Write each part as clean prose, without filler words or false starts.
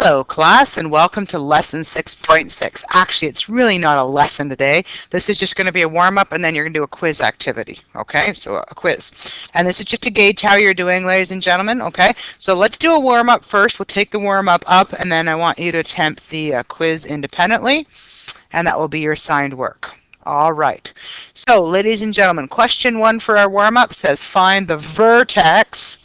Hello class, and welcome to lesson 6.6. Actually, it's really not a lesson today. This is just going to be a warm-up, and then you're going to do a quiz activity. Okay, so a quiz. And this is just to gauge how you're doing, ladies and gentlemen. Okay, so let's do a warm-up first. We'll take the warm-up up, and then I want you to attempt the quiz independently, and that will be your assigned work. All right. So, ladies and gentlemen, question 1 for our warm-up says find the vertex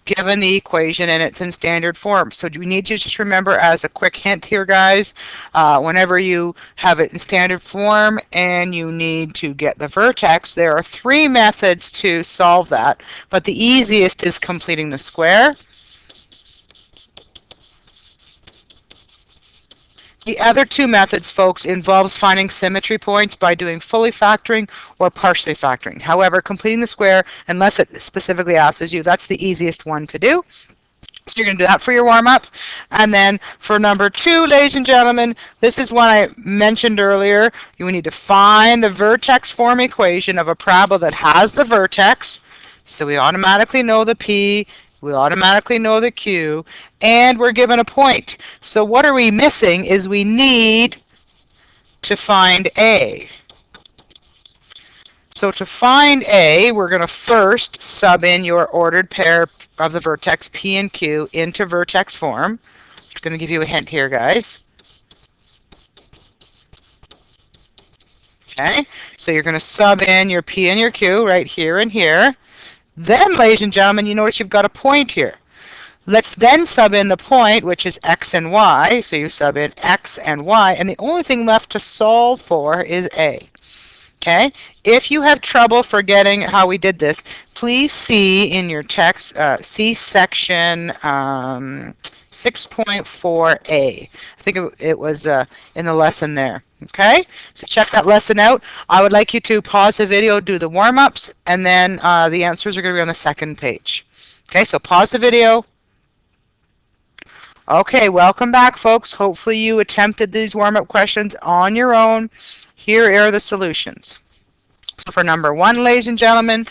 given the equation and it's in standard form. So we need to just remember, as a quick hint here, guys, whenever you have it in standard form and you need to get the vertex, there are 3 methods to solve that, but the easiest is completing the square. The other 2 methods, folks, involves finding symmetry points by doing fully factoring or partially factoring. However, completing the square, unless it specifically asks you, that's the easiest one to do. So you're going to do that for your warm-up. And then for number 2, ladies and gentlemen, this is one I mentioned earlier. You need to find the vertex form equation of a parabola that has the vertex. So we automatically know the P. We automatically know the Q, and we're given a point. So what are we missing is we need to find A. So to find A, we're going to first sub in your ordered pair of the vertex P and Q into vertex form. I'm going to give you a hint here, guys. Okay, so you're going to sub in your P and your Q right here and here. Then, ladies and gentlemen, you notice you've got a point here. Let's then sub in the point, which is x and y. So you sub in x and y, and the only thing left to solve for is A. Okay? If you have trouble forgetting how we did this, please see in your text, see section 6.4a. I think it was in the lesson there. Okay, so check that lesson out. I would like you to pause the video, do the warm-ups, and then the answers are going to be on the second page. Okay, so pause the video. Okay, welcome back, folks. Hopefully you attempted these warm-up questions on your own. Here are the solutions. So for number 1, ladies and gentlemen,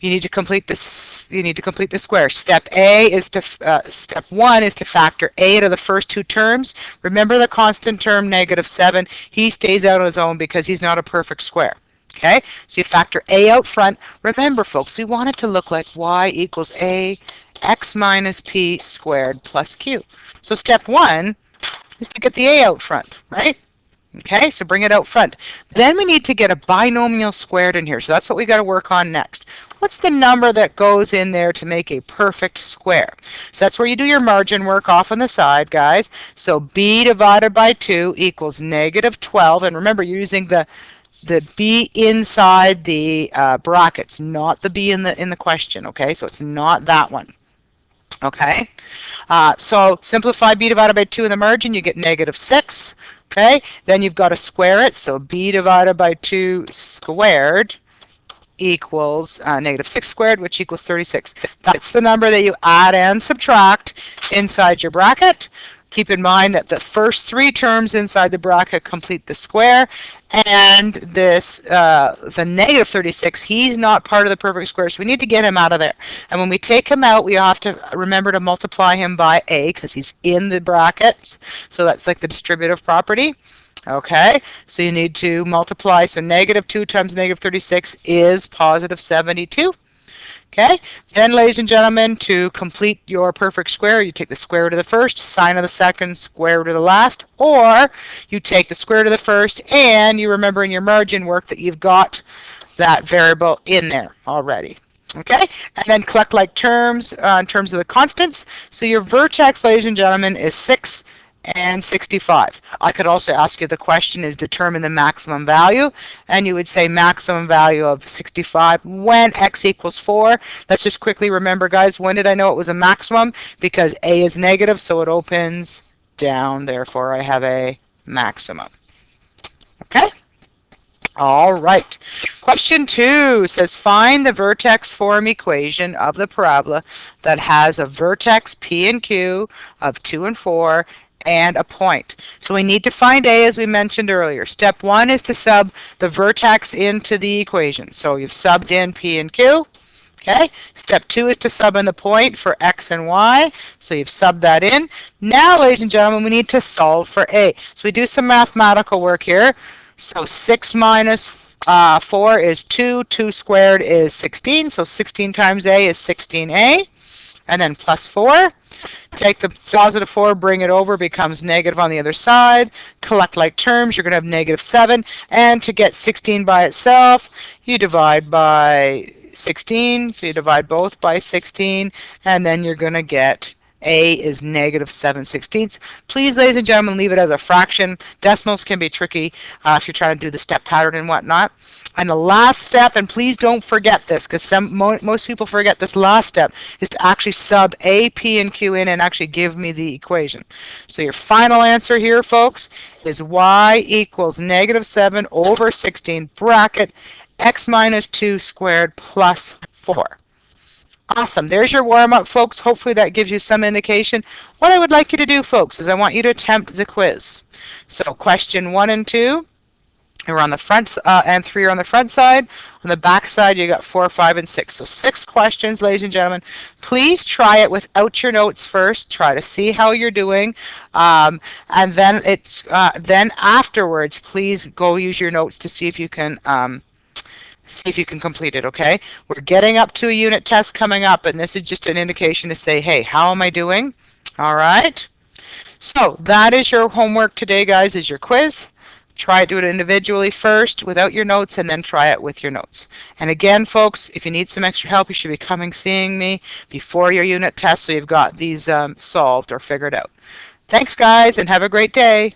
you need to complete this. You need to complete the square. Step A is to step 1 is to factor A to the first 2 terms. Remember the constant term -7. He stays out on his own because he's not a perfect square. Okay, so you factor A out front. Remember, folks, we want it to look like y equals a x minus p squared plus q. So step 1 is to get the A out front, right? Okay, so bring it out front. Then we need to get a binomial squared in here. So that's what we got to work on next. What's the number that goes in there to make a perfect square? So that's where you do your margin work off on the side, guys. So b divided by 2 equals -12. And remember, you're using the b inside the brackets, not the b in the question. Okay, so it's not that one. Okay, so simplify b divided by 2 in the margin, you get -6. Okay, then you've got to square it, so b divided by 2 squared equals -6 squared, which equals 36. That's the number that you add and subtract inside your bracket. Keep in mind that the first 3 terms inside the bracket complete the square, and this the -36, he's not part of the perfect square, so we need to get him out of there. And when we take him out, we have to remember to multiply him by A because he's in the brackets. So that's like the distributive property. Okay, so you need to multiply. So -2 times -36 is +72. Okay, then, ladies and gentlemen, to complete your perfect square, you take the square root of the first, sine of the second, square root of the last, or you take the square root of the first, and you remember in your margin work that you've got that variable in there already. Okay, and then collect like terms in terms of the constants. So your vertex, ladies and gentlemen, is 6 and 65. I could also ask you the question is determine the maximum value, and you would say maximum value of 65 when x equals 4. Let's just quickly remember, guys, when did I know it was a maximum? Because A is negative, so it opens down, therefore I have a maximum. Okay? All right. Question 2 says find the vertex form equation of the parabola that has a vertex P and Q of 2 and 4 and a point. So we need to find A, as we mentioned earlier. Step 1 is to sub the vertex into the equation. So you've subbed in P and Q. Okay, step 2 is to sub in the point for x and y. So you've subbed that in. Now, ladies and gentlemen, we need to solve for a. So we do some mathematical work here. So 6 minus 4 is 2. 2 squared is 16. So 16 times a is 16a. And then plus 4. Take the positive 4, bring it over, becomes negative on the other side. Collect like terms, you're going to have negative 7. And to get 16 by itself, you divide by 16. So you divide both by 16, and then you're going to get a is negative 7/16. Please, ladies and gentlemen, leave it as a fraction. Decimals can be tricky if you're trying to do the step pattern and whatnot. And the last step, and please don't forget this, because most people forget this last step, is to actually sub A, P, and Q in and actually give me the equation. So your final answer here, folks, is y equals negative 7 over 16 bracket x minus 2 squared plus 4. Awesome. There's your warm-up, folks. Hopefully that gives you some indication. What I would like you to do, folks, is I want you to attempt the quiz. So question 1 and 2 are on the front, and 3 are on the front side. On the back side, you got 4, 5, and 6. So 6 questions, ladies and gentlemen. Please try it without your notes first. Try to see how you're doing, and then then afterwards, please go use your notes to see if you can complete it, okay? We're getting up to a unit test coming up, and this is just an indication to say, hey, how am I doing? All right. So that is your homework today, guys, is your quiz. Try to do it individually first without your notes, and then try it with your notes. And again, folks, if you need some extra help, you should be seeing me before your unit test so you've got these solved or figured out. Thanks, guys, and have a great day.